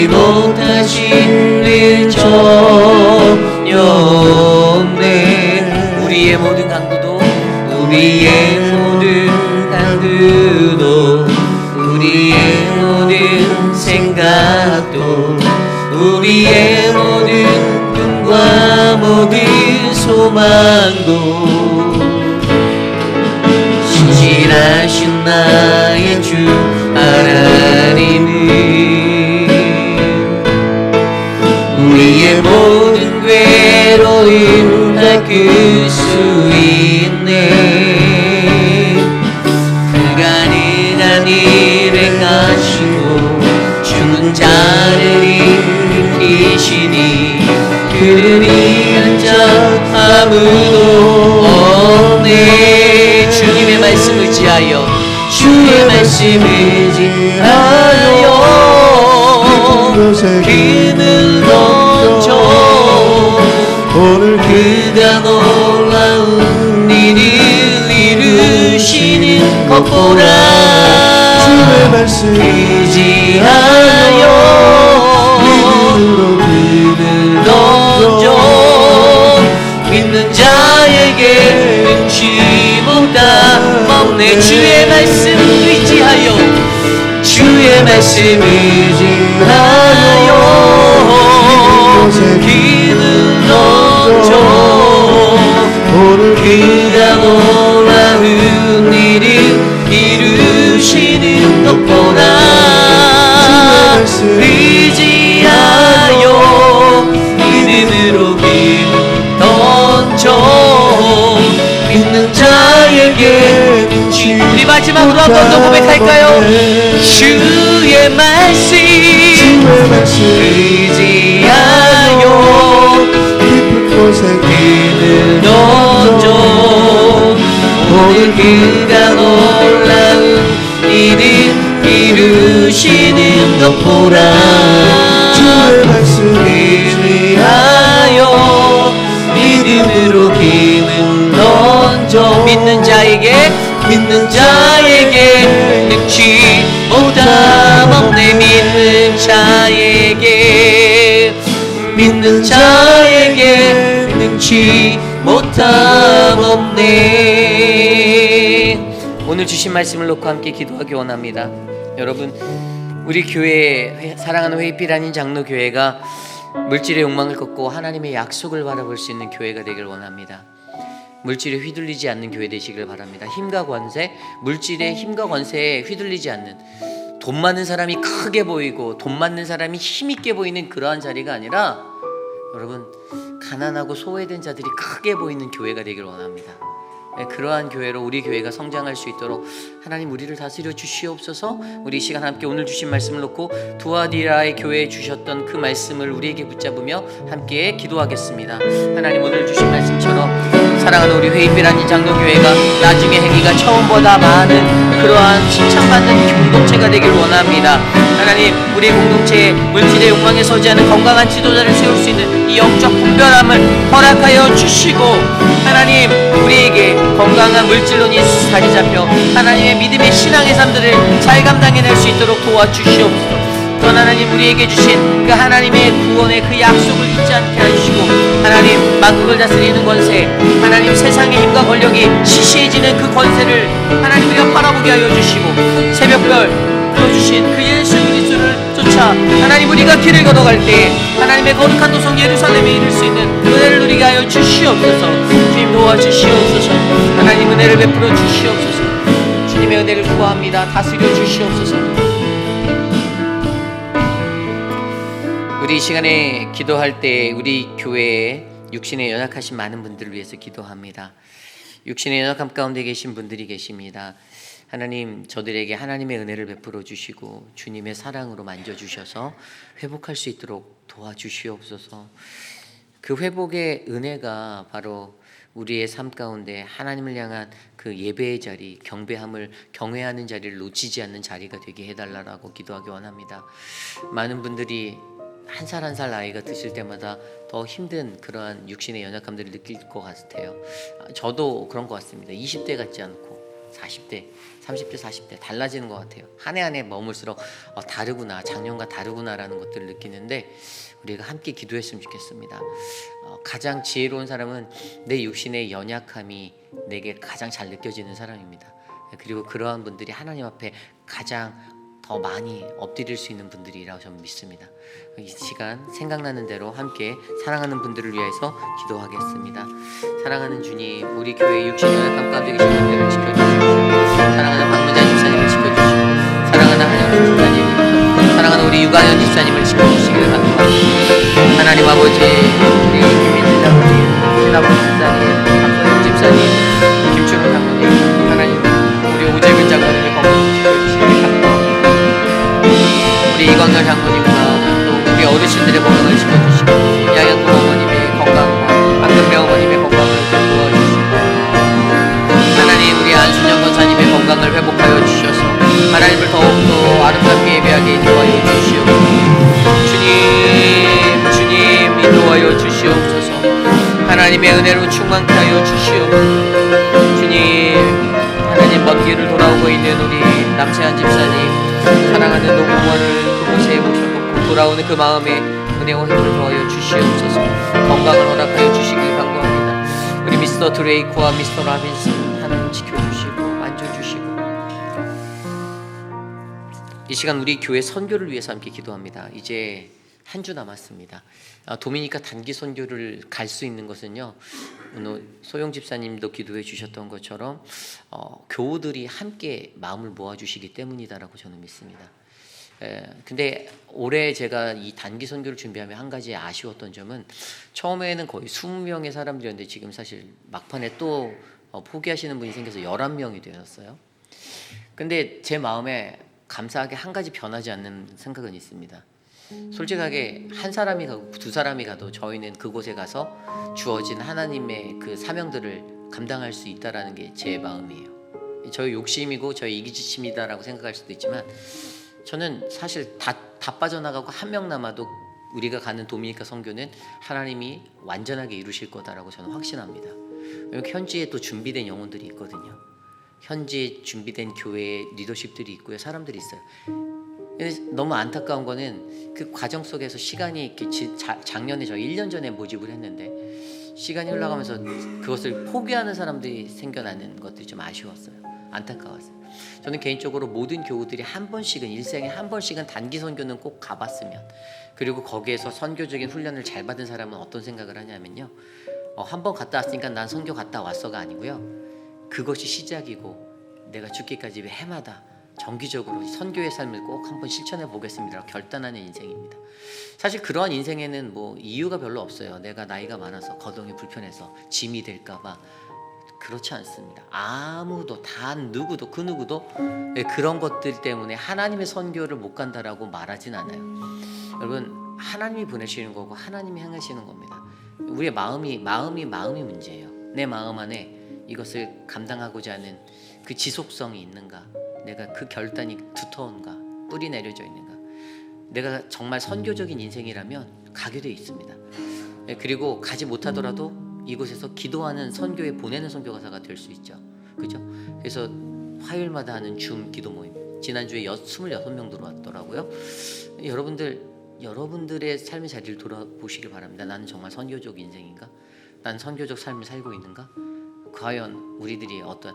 못하신 일 전혀 없네. 우리의 모든 강구도, 우리의 모든 강구도, 우리의 모든 생각도, 우리의 모든 꿈과 모든 소망도 신실하신 나의 주 하나님은 우리의 모든 괴로움 바꿀 수 있네. 말씀 의지하여 힘을 던져 오늘 그가 놀라운 일을 이루시는 것 보라. 주의 말씀 의지하여 힘을 던져 믿는 자에게 능치보다 없네. 주의 말씀 의지하여 주의 말씀 의지하여 힘을 던져 오늘 그가 놀라운 일을 이루시는 것 보라. 의지하여 믿음으로 힘을 던져 믿는 자에게 우리 마지막으로 한 번 더 고백할까요? 주의 말씀 의지하여 깊은 곳에 힘을 던져 오늘 그가 놀라운 일을 이루시는 것 보라. 주의 말씀 의지하여 믿음으로 힘을 던져 믿는 자에게 능치 못함 없네. 믿는 자에게 능치 못함 없네. 오늘 주신 말씀을 놓고 함께 기도하기 원합니다. 여러분, 우리 교회 사랑하는 회의필 장로교회가 물질의 욕망을 꺾고 하나님의 약속을 바라볼 수 있는 교회가 되길 원합니다. 물질에 휘둘리지 않는 교회 되시길 바랍니다. 힘과 권세, 물질의 힘과 권세에 휘둘리지 않는, 돈 많은 사람이 크게 보이고 돈 많은 사람이 힘있게 보이는 그러한 자리가 아니라 여러분, 가난하고 소외된 자들이 크게 보이는 교회가 되길 원합니다. 그러한 교회로 우리 교회가 성장할 수 있도록 하나님 우리를 다스려 주시옵소서. 우리 이 시간 함께 오늘 주신 말씀을 놓고 두아디라의 교회에 주셨던 그 말씀을 우리에게 붙잡으며 함께 기도하겠습니다. 하나님, 오늘 주신 말씀처럼 사랑하는 우리 회의필 장로교회가 나중에 행위가 처음보다 많은 그러한 칭찬받는 공동체가 되길 원합니다. 하나님, 우리 공동체에 물질의 욕망에 서지 않은 건강한 지도자를 세울 수 있는 이 영적 분별함을 허락하여 주시고, 하나님 우리에게 건강한 물질론이 자리 잡혀 하나님의 믿음의 신앙의 삶들을 잘 감당해낼 수 있도록 도와주시옵소서. 또한 하나님, 우리에게 주신 그 하나님의 구원의 그 약속을 잊지 않게 하시고, 하나님 만국을 다스리는 권세, 하나님 세상의 힘과 권력이 시시해지는 그 권세를 하나님 우리가 바라보게 하여 주시고, 새벽별 주신 그 예수 그리스도를 쫓아 하나님 우리가 길을 걸어갈 때 하나님의 거룩한 도성 예루살렘에 이를 수 있는 은혜를 누리게 하여 주시옵소서. 주님 도와주시옵소서. 하나님 은혜를 베풀어 주시옵소서. 주님의 은혜를 구합니다. 다스려 주시옵소서. 우리 이 시간에 기도할 때 우리 교회에 육신에 연약하신 많은 분들을 위해서 기도합니다. 육신의 연약함 가운데 계신 분들이 계십니다. 하나님, 저들에게 하나님의 은혜를 베풀어 주시고 주님의 사랑으로 만져주셔서 회복할 수 있도록 도와주시옵소서. 그 회복의 은혜가 바로 우리의 삶 가운데 하나님을 향한 그 예배의 자리, 경외하는 자리를 놓치지 않는 자리가 되게 해달라고 기도하기 원합니다. 많은 분들이 한 살 한 살 나이가 드실 때마다 더 힘든 그러한 육신의 연약함들을 느낄 것 같아요. 저도 그런 것 같습니다. 20대 같지 않고 40대, 30대, 40대 달라지는 것 같아요. 한 해 한 해 머물수록 다르구나, 작년과 다르구나라는 것들을 느끼는데 우리가 함께 기도했으면 좋겠습니다. 가장 지혜로운 사람은 내 육신의 연약함이 내게 가장 잘 느껴지는 사람입니다. 그리고 그러한 분들이 하나님 앞에 가장 더 많이 엎드릴 수 있는 분들이라고 저는 믿습니다. 이 시간 생각나는 대로 함께 사랑하는 분들을 위해서 기도하겠습니다. 사랑하는 주님, 우리 교회 육신 연약함 가운데 계신 분들을 지켜주시고, 사랑하는 박문자 집사님을 지켜주시고, 사랑하는 한영준 집사님, 사랑하는 우리 유가연 집사님을 지켜주시기를 바랍니다. 하나님 아버지, 우리 김민진 장로님, 신하복 집사님, 박소영 집사님, 김춘우 장로님, 하나님 우리 오재근 장로님의 건강 지켜주시기를 바랍니다. 우리 이광열 장로님과 또 우리 어르신들의 건강을 지켜주시고, 양양구 어머님의 건강과 박근배 어머님의 건강을 도와주시고, 하나님 우리 안순영 권사님의 건강을 회복하여 주셔서 하나님 주님의 은혜로 충만케 하여 주시옵소서. 주님, 하나님 먼 길을 돌아오고 있는 우리 남세한 집사님, 사랑하는 노부모를 그곳에 모셔놓고 돌아오는 그 마음에 은혜와 힘을 더하여 주시옵소서. 건강을 허락하여 주시길 간구합니다. 우리 미스터 드레이크와 미스터 라빈스 하나님 지켜주시고 만져주시고, 이 시간 우리 교회 선교를 위해서 함께 기도합니다. 이제 한 주 남았습니다. 도미니카 단기 선교를 갈 수 있는 것은요, 오늘 소영 집사님도 기도해 주셨던 것처럼 교우들이 함께 마음을 모아주시기 때문이다라고 저는 믿습니다. 근데 올해 제가 이 단기 선교를 준비하며 한 가지 아쉬웠던 점은, 처음에는 거의 20명의 사람들이었는데 지금 사실 막판에 또 포기하시는 분이 생겨서 11명이 되었어요. 근데 제 마음에 감사하게 한 가지 변하지 않는 생각은 있습니다. 솔직하게 한 사람이 가고 두 사람이 가도 저희는 그곳에 가서 주어진 하나님의 그 사명들을 감당할 수 있다라는 게 제 마음이에요. 저희 욕심이고 저희 이기주심이다라고 생각할 수도 있지만, 저는 사실 다 빠져나가고 한 명 남아도 우리가 가는 도미니카 선교는 하나님이 완전하게 이루실 거다라고 저는 확신합니다. 현지에 또 준비된 영혼들이 있거든요. 현지에 준비된 교회의 리더십들이 있고요, 사람들이 있어요. 너무 안타까운 거는 그 과정 속에서 시간이 이렇게 작년에 저 1년 전에 모집을 했는데 시간이 흘러가면서 그것을 포기하는 사람들이 생겨나는 것들이 좀 아쉬웠어요. 안타까웠어요. 저는 개인적으로 모든 교우들이 한 번씩은, 일생에 한 번씩은 단기 선교는 꼭 가봤으면, 그리고 거기에서 선교적인 훈련을 잘 받은 사람은 어떤 생각을 하냐면요, 한 번 갔다 왔으니까 난 선교 갔다 왔어가 아니고요, 그것이 시작이고 내가 죽기까지 해마다 정기적으로 선교의 삶을 꼭 한번 실천해 보겠습니다 결단하는 인생입니다. 사실 그러한 인생에는 뭐 이유가 별로 없어요. 내가 나이가 많아서 거동이 불편해서 짐이 될까봐. 그렇지 않습니다. 아무도, 단 누구도, 그 누구도 그런 것들 때문에 하나님의 선교를 못 간다라고 말하진 않아요. 여러분, 하나님이 보내시는 거고 하나님이 행하시는 겁니다. 우리의 마음이 문제예요. 내 마음 안에 이것을 감당하고자 하는 그 지속성이 있는가, 내가 그 결단이 두터운가, 뿌리 내려져 있는가. 내가 정말 선교적인 인생이라면 가게 돼 있습니다. 그리고 가지 못하더라도 이곳에서 기도하는 선교에 보내는 선교가사가 될 수 있죠. 그죠? 그래서 화요일마다 하는 줌 기도 모임, 지난주에 26명 들어왔더라고요. 여러분들의 삶의 자리를 돌아보시길 바랍니다. 나는 정말 선교적 인생인가? 나는 선교적 삶을 살고 있는가? 과연 우리들이 어떤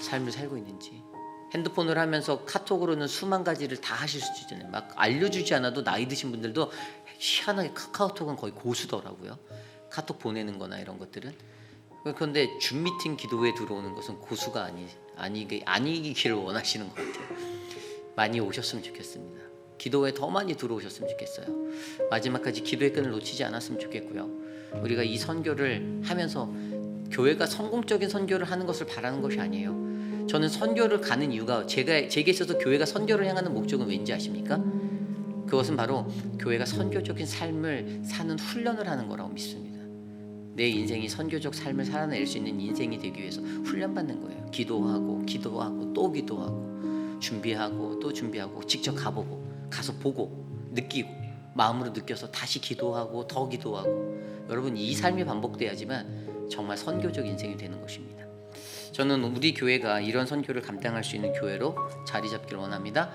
삶을 살고 있는지. 핸드폰을 하면서 카톡으로는 수만 가지를 다 하실 수 있잖아요. 막 알려주지 않아도 나이 드신 분들도 희한하게 카카오톡은 거의 고수더라고요. 카톡 보내는 거나 이런 것들은. 그런데 줌 미팅 기도회에 들어오는 것은 고수가 아니기를 원하시는 것 같아요. 많이 오셨으면 좋겠습니다. 기도회에 더 많이 들어오셨으면 좋겠어요. 마지막까지 기도의 끈을 놓치지 않았으면 좋겠고요. 우리가 이 선교를 하면서 교회가 성공적인 선교를 하는 것을 바라는 것이 아니에요. 저는 선교를 가는 이유가, 제게 있어서 교회가 선교를 향하는 목적은 왠지 아십니까? 그것은 바로 교회가 선교적인 삶을 사는 훈련을 하는 거라고 믿습니다. 내 인생이 선교적 삶을 살아낼 수 있는 인생이 되기 위해서 훈련받는 거예요. 기도하고 또 기도하고, 준비하고 또 준비하고, 직접 가서 보고 느끼고 마음으로 느껴서 다시 기도하고 더 기도하고. 여러분, 이 삶이 반복돼야지만 정말 선교적 인생이 되는 것입니다. 저는 우리 교회가 이런 선교를 감당할 수 있는 교회로 자리 잡기를 원합니다.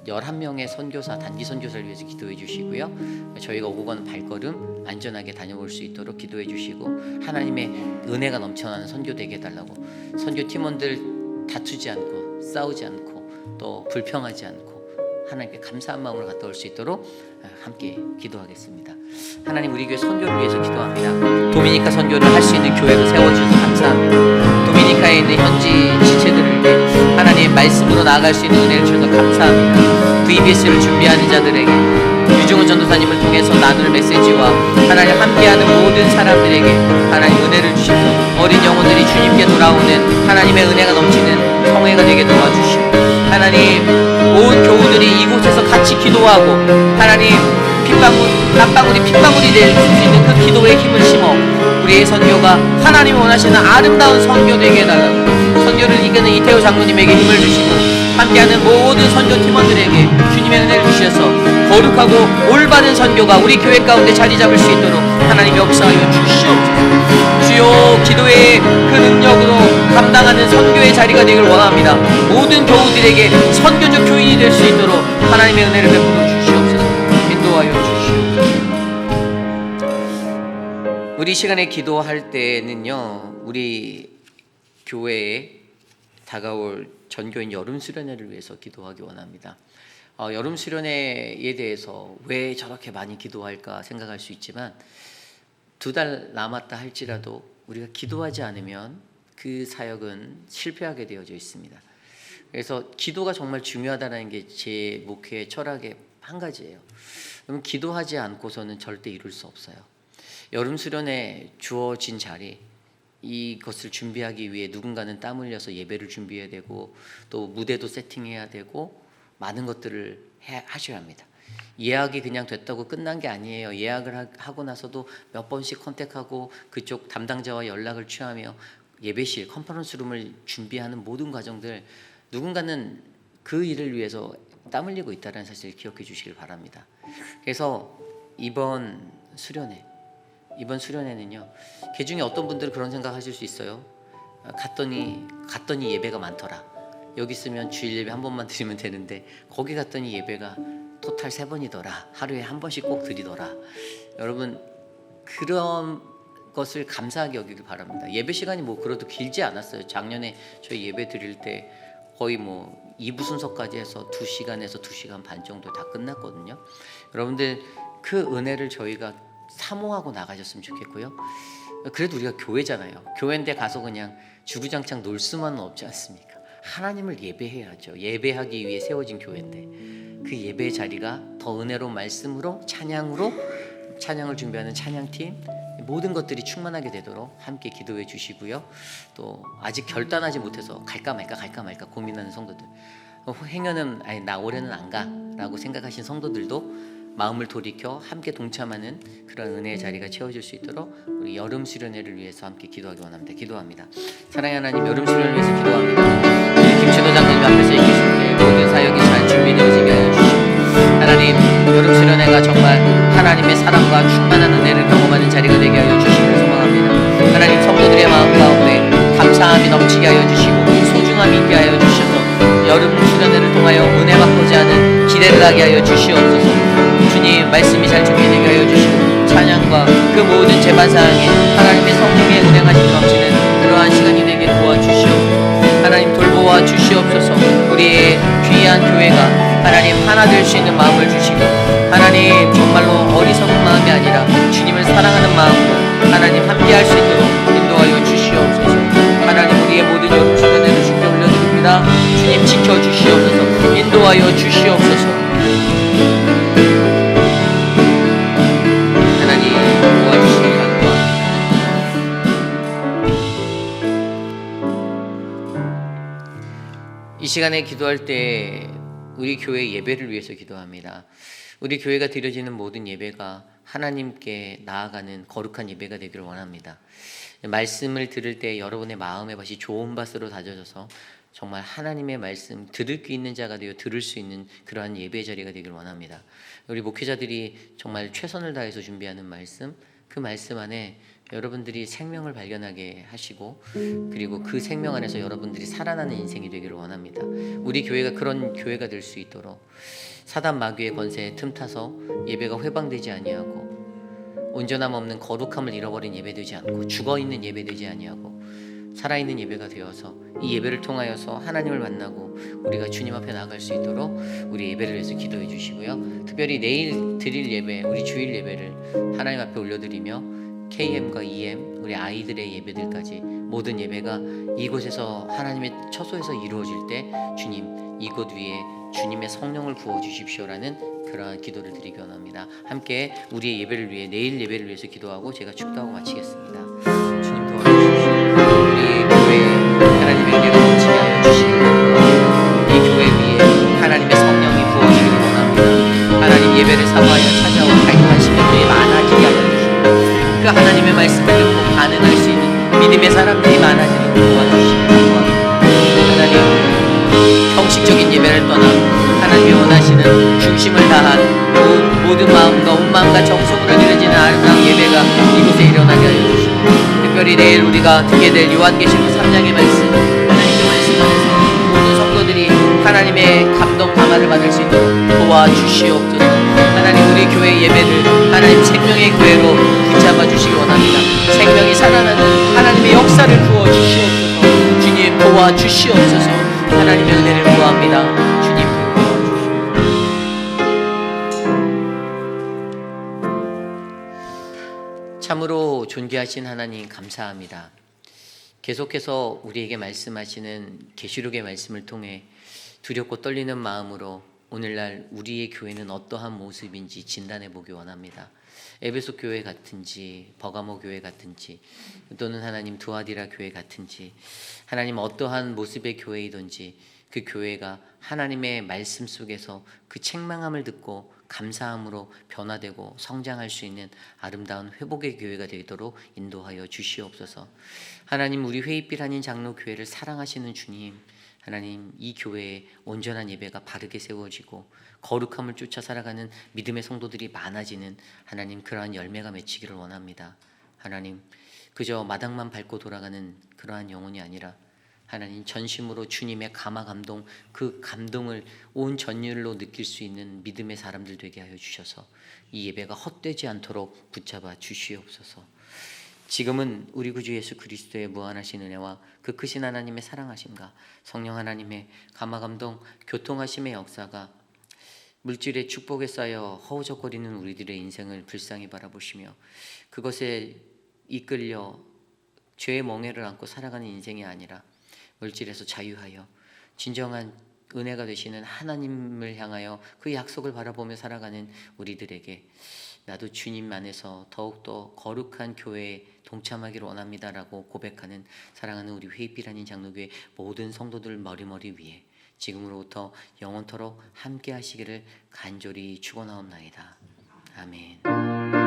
11명의 선교사, 단기 선교사를 위해서 기도해 주시고요. 저희가 오고 가는 발걸음 안전하게 다녀올 수 있도록 기도해 주시고, 하나님의 은혜가 넘쳐나는 선교 되게 해달라고, 선교 팀원들 다투지 않고 싸우지 않고 또 불평하지 않고 하나님께 감사한 마음으로 갔다 올 수 있도록 함께 기도하겠습니다. 하나님, 우리 교회 선교를 위해서 기도합니다. 도미니카 선교를 할 수 있는 교회로 세워주셔서 감사합니다. 도미니카에 있는 현지 지체들을 위해 하나님 말씀으로 나아갈 수 있는 은혜를 주셔서 감사합니다. VBS를 준비하는 자들에게, 유중훈 전도사님을 통해서 나눌 메시지와 하나님 함께하는 모든 사람들에게 하나님 은혜를 주셔서 어린 영혼들이 주님께 돌아오는 하나님의 은혜가 넘치는 성회가 되게 도와주시고, 하나님 온 교우들이 이곳에서 같이 기도하고 하나님 땀방울이 핏방울이 될 수 있는 그 기도의 힘을 심어 우리의 선교가 하나님이 원하시는 아름다운 선교 되게 해달라고, 선교를 이끄는 이태호 장로님에게 힘을 주시고 함께하는 모든 선교 팀원들에게 주님의 은혜를 주셔서 거룩하고 올바른 선교가 우리 교회 가운데 자리 잡을 수 있도록 하나님 역사하여 주시옵소서. 주요 기도의 그 능력으로 감당하는 선교의 자리가 되길 원합니다. 모든 교우들에게 선교적 교인이 될 수 있도록 하나님의 은혜를 베풀어 주시옵소서. 인도하여 주시옵소서. 우리 시간에 기도할 때는요, 우리 교회에 다가올 전교인 여름 수련회를 위해서 기도하기 원합니다. 여름 수련회에 대해서 왜 저렇게 많이 기도할까 생각할 수 있지만 2달 남았다 할지라도 우리가 기도하지 않으면 그 사역은 실패하게 되어져 있습니다. 그래서 기도가 정말 중요하다는 게 제 목회의 철학의 한 가지예요. 그럼 기도하지 않고서는 절대 이룰 수 없어요. 여름 수련회 주어진 자리, 이것을 준비하기 위해 누군가는 땀 흘려서 예배를 준비해야 되고 또 무대도 세팅해야 되고 많은 것들을 하셔야 합니다. 예약이 그냥 됐다고 끝난 게 아니에요. 예약을 하고 나서도 몇 번씩 컨택하고 그쪽 담당자와 연락을 취하며 예배실, 컨퍼런스룸을 준비하는 모든 과정들, 누군가는 그 일을 위해서 땀 흘리고 있다는 사실을 기억해 주시길 바랍니다. 그래서 이번 수련회는요, 그 중에 어떤 분들은 그런 생각하실 수 있어요. 갔더니 예배가 많더라. 여기 있으면 주일 예배 한 번만 드리면 되는데 거기 갔더니 예배가 토탈 3번이더라. 하루에 한 번씩 꼭 드리더라. 여러분, 그런 것을 감사하게 여기길 바랍니다. 예배 시간이 뭐 그래도 길지 않았어요. 작년에 저희 예배 드릴 때 거의 뭐 2부 순서까지 해서 2시간에서 2시간 반 정도 다 끝났거든요. 여러분들 그 은혜를 저희가 사모하고 나가셨으면 좋겠고요. 그래도 우리가 교회잖아요. 교회인데 가서 그냥 주구장창 놀 수만은 없지 않습니까? 하나님을 예배해야죠. 예배하기 위해 세워진 교회인데 그 예배의 자리가 더 은혜로운 말씀으로, 찬양을 준비하는 찬양팀, 모든 것들이 충만하게 되도록 함께 기도해 주시고요. 또 아직 결단하지 못해서 갈까 말까 고민하는 성도들, 행여는 아니 나 올해는 안 가라고 생각하신 성도들도 마음을 돌이켜 함께 동참하는 그런 은혜의 자리가 채워질 수 있도록 우리 여름 수련회를 위해서 함께 기도하기 원합니다. 기도합니다. 사랑의 하나님, 여름 수련을 위해서 기도합니다. 우리 김치도 장로님 앞에서 계실 때 모든 사역이 잘 준비되어지게 하여 주시고, 하나님, 여름 수련회가 정말 하나님의 사랑과 충만한 은혜를 경험하는 자리가 되게 하여 주시기를 소망합니다. 하나님, 성도들의 마음 가운데 감사함이 넘치게 하여 주시고 소중함이 있게 하여 주셔서 여름 수련회를 통하여 은혜 받고자 하는 기대를 하게 하여 주시옵소서. 주님, 말씀이 잘 준비되게 하여 주시고 찬양과 그 모든 제반사항에 하나님의 성령의 운행하심 넘치는 그러한 시간이 되게 도와주시옵소서. 하나님, 돌보아 주시옵소서. 우리의 귀한 교회가 하나님 하나 될 수 있는 마음을 주시고, 하나님 정말로 어리석은 마음이 아니라 주님을 사랑하는 마음으로 하나님 함께할 수 있도록 인도하여 주시옵소서. 하나님, 우리의 모든 여름 수련회를 주께 올려드립니다. 주님 지켜주시옵소서. 인도하여 주시옵소서. 하나님 도와주시기 간구합니다. 이 시간에 기도할 때 우리 교회 예배를 위해서 기도합니다. 우리 교회가 드려지는 모든 예배가 하나님께 나아가는 거룩한 예배가 되기를 원합니다. 말씀을 들을 때 여러분의 마음의 밭이 좋은 밭으로 다져져서 정말 하나님의 말씀 들을 귀 있는 자가 되어 들을 수 있는 그러한 예배 자리가 되기를 원합니다. 우리 목회자들이 정말 최선을 다해서 준비하는 말씀, 그 말씀 안에 여러분들이 생명을 발견하게 하시고, 그리고 그 생명 안에서 여러분들이 살아나는 인생이 되기를 원합니다. 우리 교회가 그런 교회가 될 수 있도록 사단 마귀의 권세에 틈타서 예배가 회방되지 아니하고, 온전함 없는 거룩함을 잃어버린 예배되지 않고, 죽어있는 예배되지 아니하고 살아있는 예배가 되어서 이 예배를 통하여서 하나님을 만나고 우리가 주님 앞에 나아갈 수 있도록 우리 예배를 위해서 기도해 주시고요. 특별히 내일 드릴 예배, 우리 주일 예배를 하나님 앞에 올려드리며 KM과 EM, 우리 아이들의 예배들까지 모든 예배가 이곳에서 하나님의 처소에서 이루어질 때 주님, 이곳 위에 주님의 성령을 부어주십시오라는 그러한 기도를 드리기 원합니다. 함께 우리의 예배를 위해, 내일 예배를 위해서 기도하고 제가 축도하고 마치겠습니다. 주님 도와주십시오. 우리 교회에 하나님의 은혜가 넘치게 하여 주시기 바랍니다. 이 교회 위에 하나님의 성령이 부어지기를 원합니다. 하나님, 예배를 사모하여 찾아온 가입하신 분들이 많아지게 하여 주시고, 그 하나님의 말씀을 듣고 반응할 수 있는 믿음의 사람들이 많아지도록 도와주시기 바랍니다. 하나님, 형식적인 예배를 떠나 하나님이 원하시는 중심을 다한 모든 마음과 온 마음과 정성으로 드려지는 아름다운 예배가 이곳에 일어나게 하여 주시고, 특별히 특별히 내일 우리가 듣게 될 요한계시록 3장의 말씀, 하나님의 말씀 안에서 모든 성도들이 하나님의 감동 감화를 받을 수 있도록 도와주시옵소서. 하나님 우리 교회 예배를 하나님 생명의 교회로 붙잡아 주시기 원합니다. 생명이 살아나는 하나님의 역사를 부어주시옵소서. 주님 도와주시옵소서. 하나님의 은혜를 구합니다. 주님 참으로 존귀하신 하나님 감사합니다. 계속해서 우리에게 말씀하시는 계시록의 말씀을 통해 두렵고 떨리는 마음으로 오늘날 우리의 교회는 어떠한 모습인지 진단해 보기 원합니다. 에베소 교회 같은지 버가모 교회 같은지 또는 하나님 두아디라 교회 같은지 하나님 어떠한 모습의 교회이든지 그 교회가 하나님의 말씀 속에서 그 책망함을 듣고 감사함으로 변화되고 성장할 수 있는 아름다운 회복의 교회가 되도록 인도하여 주시옵소서. 하나님 우리 회의빛 한인 장로교회를 사랑하시는 주님, 하나님 이 교회에 온전한 예배가 바르게 세워지고 거룩함을 쫓아 살아가는 믿음의 성도들이 많아지는 하나님 그러한 열매가 맺히기를 원합니다. 하나님 그저 마당만 밟고 돌아가는 그러한 영혼이 아니라 하나님 전심으로 주님의 감화 감동 그 감동을 온 전율로 느낄 수 있는 믿음의 사람들 되게 하여 주셔서 이 예배가 헛되지 않도록 붙잡아 주시옵소서. 지금은 우리 구주 예수 그리스도의 무한하신 은혜와 그 크신 하나님의 사랑하심과 성령 하나님의 감화 감동 교통하심의 역사가 물질의 축복에 쌓여 허우적거리는 우리들의 인생을 불쌍히 바라보시며 그것에 이끌려 죄의 멍에를 안고 살아가는 인생이 아니라 물질에서 자유하여 진정한 은혜가 되시는 하나님을 향하여 그 약속을 바라보며 살아가는 우리들에게 나도 주님 안에서 더욱더 거룩한 교회에 동참하기를 원합니다라고 고백하는 사랑하는 우리 회의빛 한인 장로교회 모든 성도들 머리머리 위에 지금으로부터 영원토록 함께 하시기를 간절히 축원하옵나이다. 아멘.